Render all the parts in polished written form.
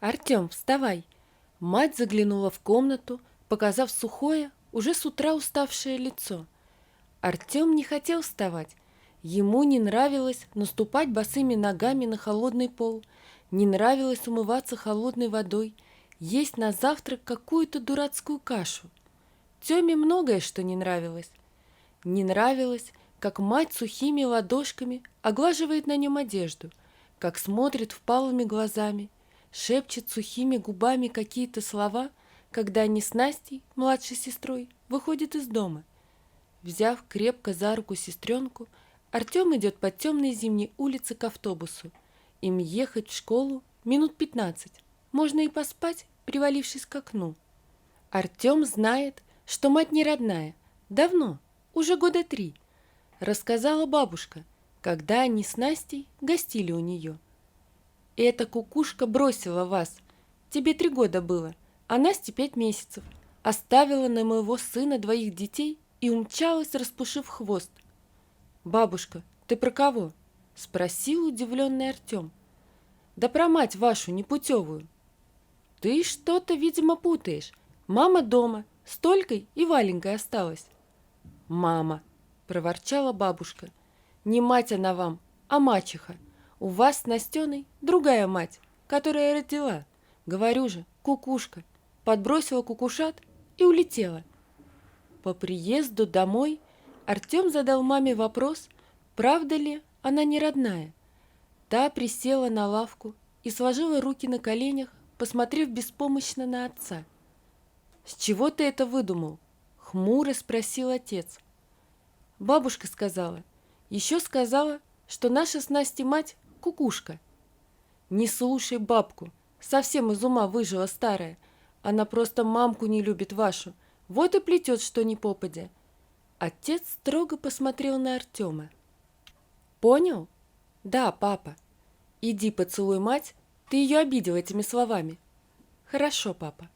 «Артем, вставай!» Мать заглянула в комнату, показав сухое, уже с утра уставшее лицо. Артем не хотел вставать. Ему не нравилось наступать босыми ногами на холодный пол, не нравилось умываться холодной водой, есть на завтрак какую-то дурацкую кашу. Теме многое что не нравилось. Не нравилось, как мать сухими ладошками оглаживает на нем одежду, как смотрит впалыми глазами, шепчет сухими губами какие-то слова, когда они с Настей, младшей сестрой, выходят из дома. Взяв крепко за руку сестренку, Артем идет по темной зимней улице к автобусу. Им ехать в школу минут 15. Можно и поспать, привалившись к окну. Артем знает, что мать не родная. Давно, уже года 3. Рассказала бабушка, когда они с Настей гостили у нее. «Эта кукушка бросила вас. Тебе 3 года было, а Насте 5 месяцев. Оставила на моего сына 2 детей и умчалась, распушив хвост». «Бабушка, ты про кого?» – спросил удивленный Артем. «Да про мать вашу непутевую». «Ты что-то, видимо, путаешь. Мама дома, с Толькой и Валенькой осталась». «Мама», – проворчала бабушка, – «не мать она вам, а мачеха. У вас с Настеной другая мать, которая родила. Говорю же, кукушка. Подбросила кукушат и улетела». По приезду домой Артем задал маме вопрос, правда ли она не родная. Та присела на лавку и сложила руки на коленях, посмотрев беспомощно на отца. «С чего ты это выдумал?» — хмуро спросил отец. Бабушка сказала. Еще сказала, что наша с Настей мать — кукушка. «Не слушай бабку, совсем из ума выжила старая. Она просто мамку не любит вашу, вот и плетет что ни попадя». Отец строго посмотрел на Артема. «Понял? Да, папа. Иди поцелуй мать, ты ее обидел этими словами». «Хорошо, папа».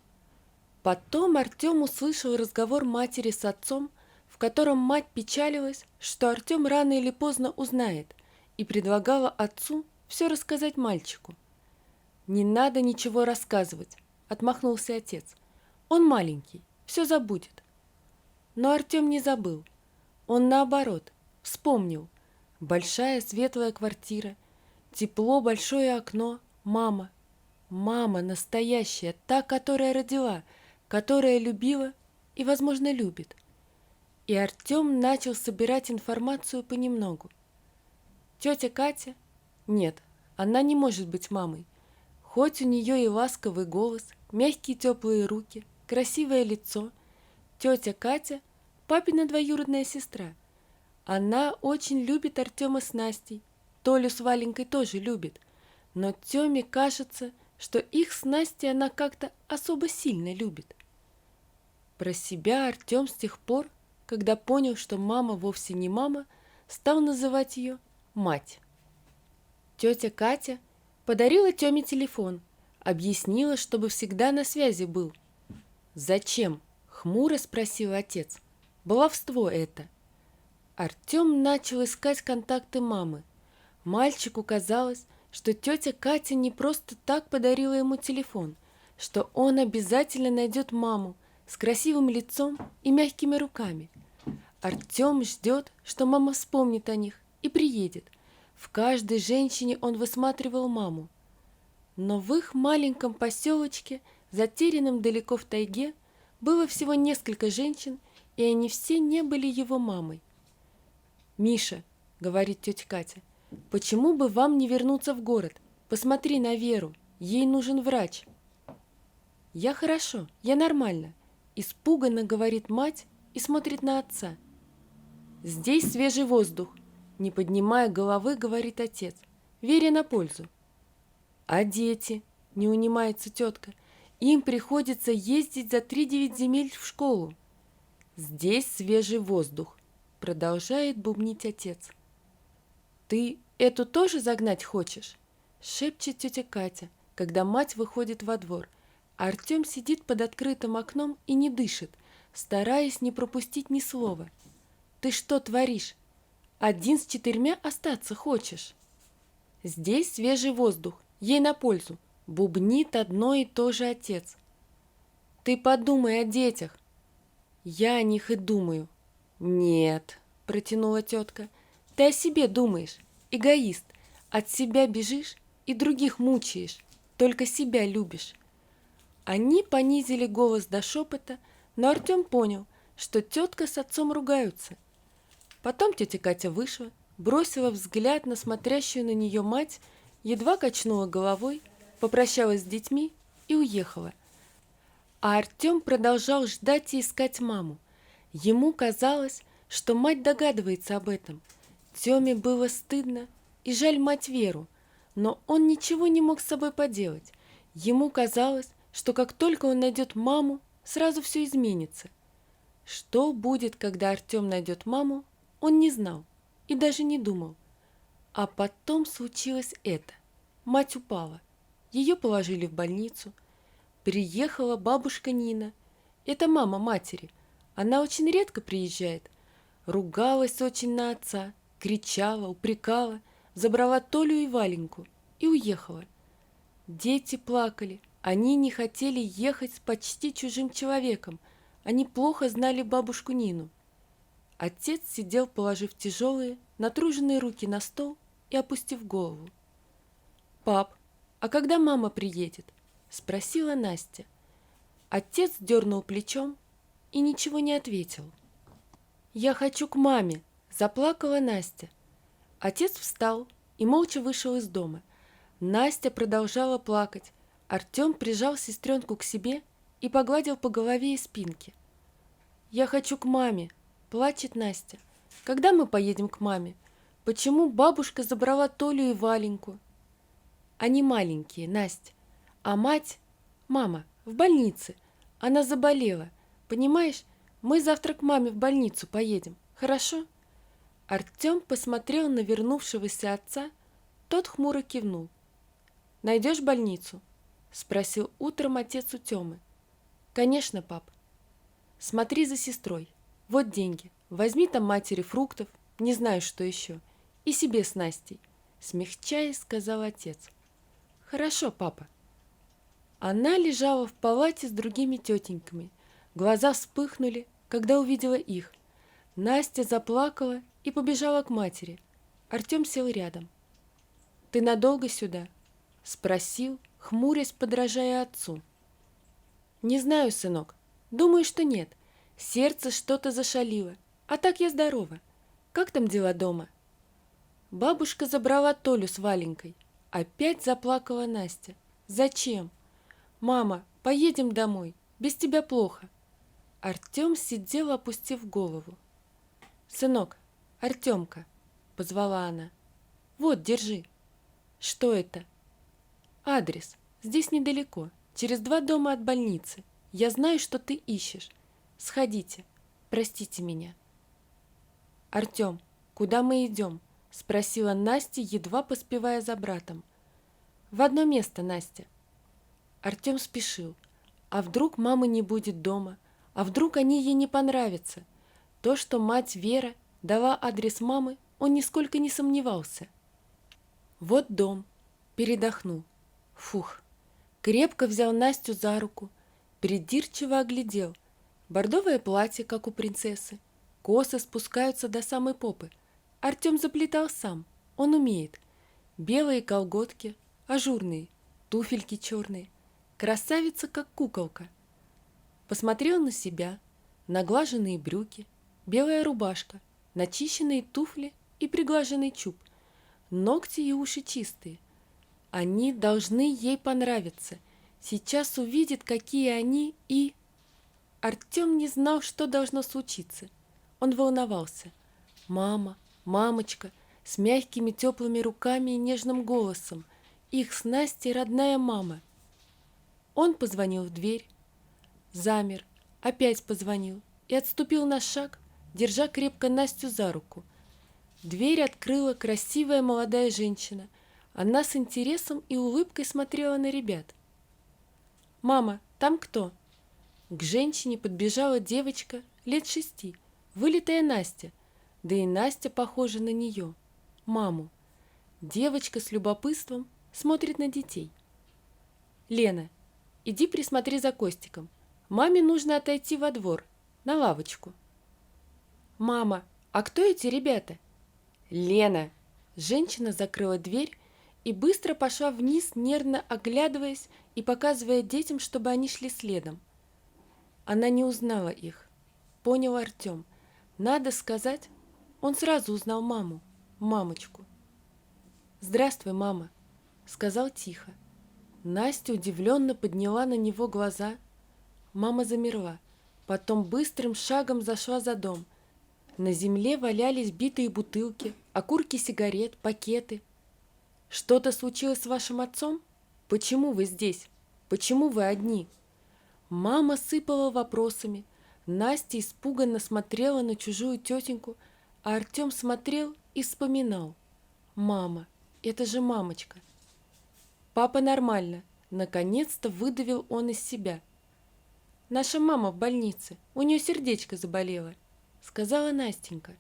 Потом Артем услышал разговор матери с отцом, в котором мать печалилась, что Артем рано или поздно узнает, и предлагала отцу все рассказать мальчику. «Не надо ничего рассказывать», — отмахнулся отец. «Он маленький, все забудет». Но Артем не забыл. Он, наоборот, вспомнил. Большая светлая квартира, тепло, большое окно, мама. Мама настоящая, та, которая родила, которая любила и, возможно, любит. И Артем начал собирать информацию понемногу. Тетя Катя? Нет, она не может быть мамой. Хоть у нее и ласковый голос, мягкие теплые руки, красивое лицо, тетя Катя – папина двоюродная сестра. Она очень любит Артема с Настей, Толю с Валенькой тоже любит, но Теме кажется, что их с Настей она как-то особо сильно любит. Про себя Артем с тех пор, когда понял, что мама вовсе не мама, стал называть ее мать. Тетя Катя подарила Теме телефон, объяснила, чтобы всегда на связи был. «Зачем?» — хмуро спросил отец. «Баловство это». Артем начал искать контакты мамы. Мальчику казалось, что тетя Катя не просто так подарила ему телефон, что он обязательно найдет маму с красивым лицом и мягкими руками. Артем ждет, что мама вспомнит о них и приедет. В каждой женщине он высматривал маму. Но в их маленьком поселочке, затерянном далеко в тайге, было всего несколько женщин, и они все не были его мамой. «Миша», — говорит тетя Катя, — «почему бы вам не вернуться в город? Посмотри на Веру, ей нужен врач». «Я хорошо, я нормально», — испуганно говорит мать и смотрит на отца. «Здесь свежий воздух», — не поднимая головы, говорит отец. «Вере на пользу». «А дети?» — не унимается тетка. «Им приходится ездить за 3-9 земель в школу». «Здесь свежий воздух», — продолжает бубнить отец. «Ты эту тоже загнать хочешь?» — шепчет тетя Катя, когда мать выходит во двор. А Артем сидит под открытым окном и не дышит, стараясь не пропустить ни слова. «Ты что творишь? 1 с 4 остаться хочешь?» «Здесь свежий воздух, ей на пользу», Бубнит одно и то же отец. Ты подумай о детях. Я о них и думаю. Нет, протянула тетка, ты о себе думаешь, эгоист. От себя бежишь и других мучаешь, только себя любишь. Они понизили голос до шепота, но Артем понял, что тетка с отцом ругаются. Потом тетя Катя вышла, бросила взгляд на смотрящую на нее мать, едва качнула головой, попрощалась с детьми и уехала. А Артем продолжал ждать и искать маму. Ему казалось, что мать догадывается об этом. Теме было стыдно и жаль мать Веру, но он ничего не мог с собой поделать. Ему казалось, что как только он найдет маму, сразу все изменится. Что будет, когда Артем найдет маму, он не знал и даже не думал. А потом случилось это. Мать упала. Ее положили в больницу. Приехала бабушка Нина. Это мама матери. Она очень редко приезжает. Ругалась очень на отца, кричала, упрекала, забрала Толю и Валеньку и уехала. Дети плакали. Они не хотели ехать с почти чужим человеком. Они плохо знали бабушку Нину. Отец сидел, положив тяжелые, натруженные руки на стол и опустив голову. «Пап, а когда мама приедет?» – спросила Настя. Отец дернул плечом и ничего не ответил. «Я хочу к маме!» – заплакала Настя. Отец встал и молча вышел из дома. Настя продолжала плакать. Артем прижал сестренку к себе и погладил по голове и спинке. «Я хочу к маме!» – плачет Настя. «Когда мы поедем к маме? Почему бабушка забрала Толю и Валеньку?» «Они маленькие, Настя. А мать, мама, в больнице. Она заболела. Понимаешь, мы завтра к маме в больницу поедем. Хорошо?» Артем посмотрел на вернувшегося отца, тот хмуро кивнул. «Найдешь больницу?» – спросил утром отец у Темы. «Конечно, пап. Смотри за сестрой. Вот деньги. Возьми там матери фруктов, не знаю, что еще. И себе с Настей», – смягчаясь, сказал отец. «Хорошо, папа». Она лежала в палате с другими тетеньками. Глаза вспыхнули, когда увидела их. Настя заплакала и побежала к матери. Артем сел рядом. «Ты надолго сюда?» – спросил, хмурясь, подражая отцу. «Не знаю, сынок. Думаю, что нет. Сердце что-то зашалило. А так я здорова. Как там дела дома?» Бабушка забрала Толю с Валенькой. Опять заплакала Настя. «Зачем?» «Мама, поедем домой. Без тебя плохо». Артем сидел, опустив голову. «Сынок, Артемка», — позвала она. «Вот, держи». «Что это?» «Адрес. Здесь недалеко. Через 2 дома от больницы. Я знаю, что ты ищешь. Сходите. Простите меня». «Артем, куда мы идем?» — спросила Настя, едва поспевая за братом. «В одно место, Настя». Артем спешил. А вдруг мамы не будет дома? А вдруг они ей не понравятся? То, что мать Вера дала адрес мамы, он нисколько не сомневался. Вот дом. Передохнул. Фух. Крепко взял Настю за руку. Придирчиво оглядел. Бордовое платье, как у принцессы. Косы спускаются до самой попы. Артем заплетал сам. Он умеет. Белые колготки, ажурные, туфельки черные. Красавица, как куколка. Посмотрел на себя, наглаженные брюки, белая рубашка, начищенные туфли и приглаженный чуб, ногти и уши чистые. Они должны ей понравиться. Сейчас увидит, какие они, и... Артем не знал, что должно случиться. Он волновался. Мама, мамочка, с мягкими теплыми руками и нежным голосом. Их с Настей родная мама. Он позвонил в дверь, замер, опять позвонил и отступил на шаг, держа крепко Настю за руку. Дверь открыла красивая молодая женщина. Она с интересом и улыбкой смотрела на ребят. «Мама, там кто?» К женщине подбежала девочка лет 6, вылитая Настя, да и Настя похожа на нее, маму. Девочка с любопытством смотрит на детей. Лена, иди присмотри за Костиком. Маме нужно отойти во двор, на лавочку. Мама, а кто эти ребята? Лена. Женщина закрыла дверь и быстро пошла вниз, нервно оглядываясь и показывая детям, чтобы они шли следом. Она не узнала их. Понял Артем. Надо сказать, он сразу узнал маму, мамочку. «Здравствуй, мама», — сказал тихо. Настя удивленно подняла на него глаза. Мама замерла, потом быстрым шагом зашла за дом. На земле валялись битые бутылки, окурки сигарет, пакеты. «Что-то случилось с вашим отцом? Почему вы здесь? Почему вы одни?» Мама сыпала вопросами. Настя испуганно смотрела на чужую тетеньку, а Артем смотрел и вспоминал. «Мама, это же мамочка!» «Папа нормально!» Наконец-то выдавил он из себя. «Наша мама в больнице, у нее сердечко заболело», — сказала Настенька.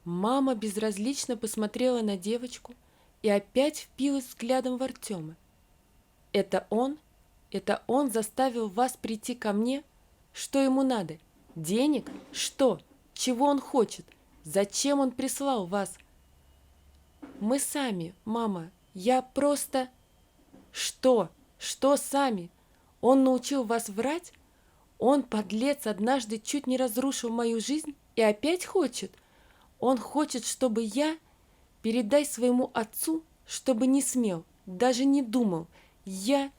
Мама безразлично посмотрела на девочку и опять впилась взглядом в Артема. «Это он? Это он заставил вас прийти ко мне? Что ему надо? Денег? Что? Чего он хочет? Зачем он прислал вас?» «Мы сами, мама. Я просто...» «Что? Что сами? Он научил вас врать? Он, подлец, однажды чуть не разрушил мою жизнь и опять хочет? Он хочет, чтобы я... Передай своему отцу, чтобы не смел, даже не думал. Я...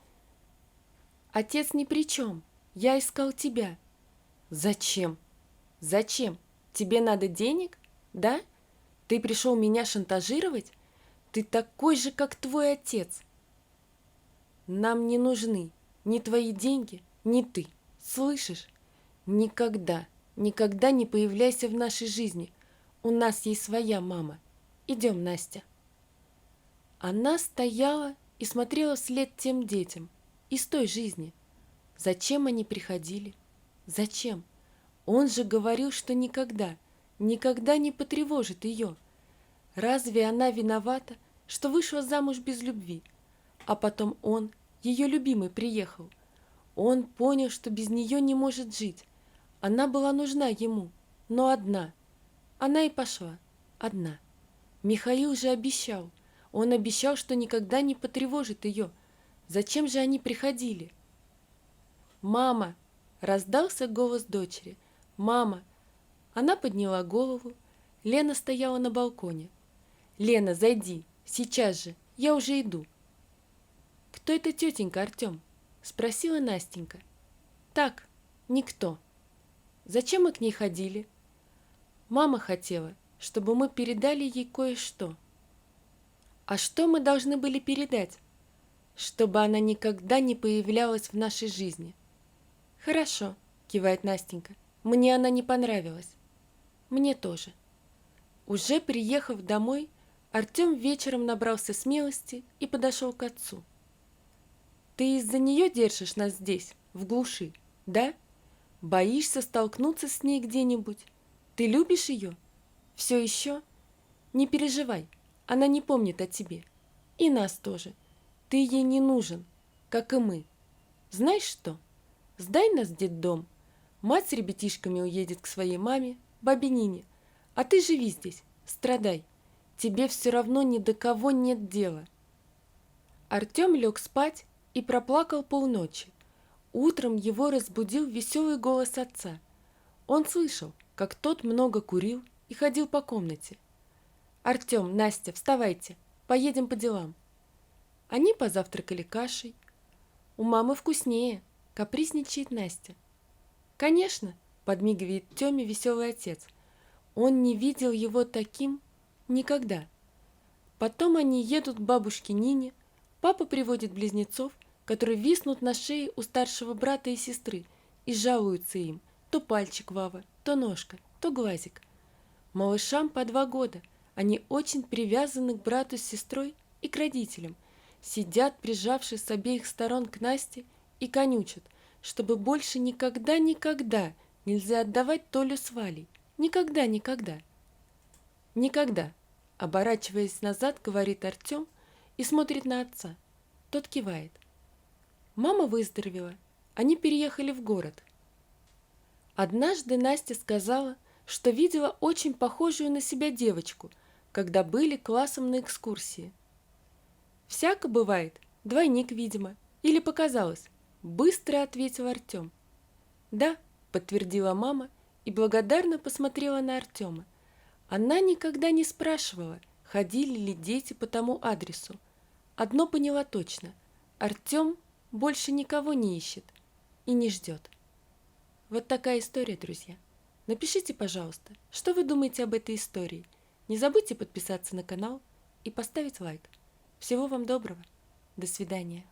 Отец ни при чем. Я искал тебя». «Зачем? Зачем? Тебе надо денег? Да? Ты пришел меня шантажировать? Ты такой же, как твой отец». «Нам не нужны ни твои деньги, ни ты. Слышишь? Никогда, никогда не появляйся в нашей жизни. У нас есть своя мама. Идем, Настя». Она стояла и смотрела вслед тем детям из той жизни. Зачем они приходили? Зачем? Он же говорил, что никогда, никогда не потревожит ее. Разве она виновата, что вышла замуж без любви? А потом он, ее любимый, приехал. Он понял, что без нее не может жить. Она была нужна ему, но одна. Она и пошла, одна. Михаил же обещал. Он обещал, что никогда не потревожит ее. Зачем же они приходили? «Мама!» — раздался голос дочери. «Мама!» Она подняла голову. Лена стояла на балконе. «Лена, зайди, сейчас же, я уже иду». «Кто эта тетенька, Артем?» — спросила Настенька. «Так, никто». «Зачем мы к ней ходили?» «Мама хотела, чтобы мы передали ей кое-что». «А что мы должны были передать?» «Чтобы она никогда не появлялась в нашей жизни». «Хорошо», — кивает Настенька. «Мне она не понравилась». «Мне тоже». Уже приехав домой, Артем вечером набрался смелости и подошел к отцу. «Ты из-за нее держишь нас здесь, в глуши, да? Боишься столкнуться с ней где-нибудь? Ты любишь ее? Все еще? Не переживай, она не помнит о тебе. И нас тоже. Ты ей не нужен, как и мы. Знаешь что? Сдай нас в детдом. Мать с ребятишками уедет к своей маме, бабе Нине. А ты живи здесь, страдай. Тебе все равно ни до кого нет дела». Артем лег спать и проплакал полночи. Утром его разбудил веселый голос отца. Он слышал, как тот много курил и ходил по комнате. «Артем, Настя, вставайте, поедем по делам». Они позавтракали кашей. «У мамы вкуснее», — капризничает Настя. «Конечно», — подмигивает Теме веселый отец. Он не видел его таким никогда. Потом они едут к бабушке Нине. Папа приводит близнецов, которые виснут на шее у старшего брата и сестры, и жалуются им: то пальчик Вава, то ножка, то глазик. Малышам по 2 года, они очень привязаны к брату с сестрой и к родителям, сидят, прижавшись с обеих сторон к Насте, и конючат, чтобы больше никогда-никогда нельзя отдавать Толю с Валей. Никогда-никогда. «Никогда», — оборачиваясь назад, говорит Артем и смотрит на отца. Тот кивает. Мама выздоровела, они переехали в город. Однажды Настя сказала, что видела очень похожую на себя девочку, когда были классом на экскурсии. «Всяко бывает, двойник, видимо, или показалось», — быстро ответил Артем. «Да», — подтвердила мама и благодарно посмотрела на Артема. Она никогда не спрашивала, ходили ли дети по тому адресу. Одно поняла точно — Артем больше никого не ищет и не ждет. Вот такая история, друзья. Напишите, пожалуйста, что вы думаете об этой истории. Не забудьте подписаться на канал и поставить лайк. Всего вам доброго. До свидания.